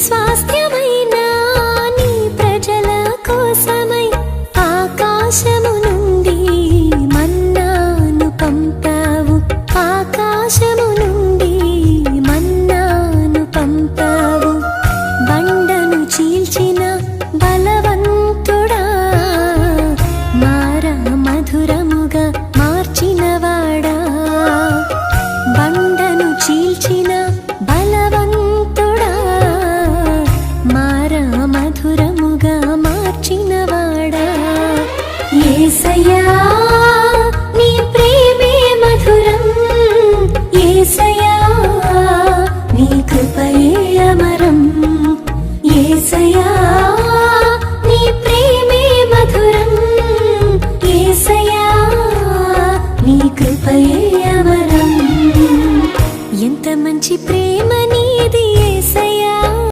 స్వాస్థ్యమైన నీ ప్రజల కోసమై ఆకాశము నుండి మన్నాను పంపావు. ఆకాశము నుండి మన్నాను పంపావు. బండను చీల్చిన బలవంతుడా, మార మధురముగా మార్చినవాడా. బండను చీల్చిన బలవంతుడా, మార మధురముగా మార్చినవాడా. యేసయ్యా నీ ప్రేమే మధురం, యేసయ్యా నీ కృపయే అమరం. యేసయ్యా నీ ప్రేమే మధురం, యేసయ్యా నీ కృపయే అమరం. ఎంత మంచి ప్రేమ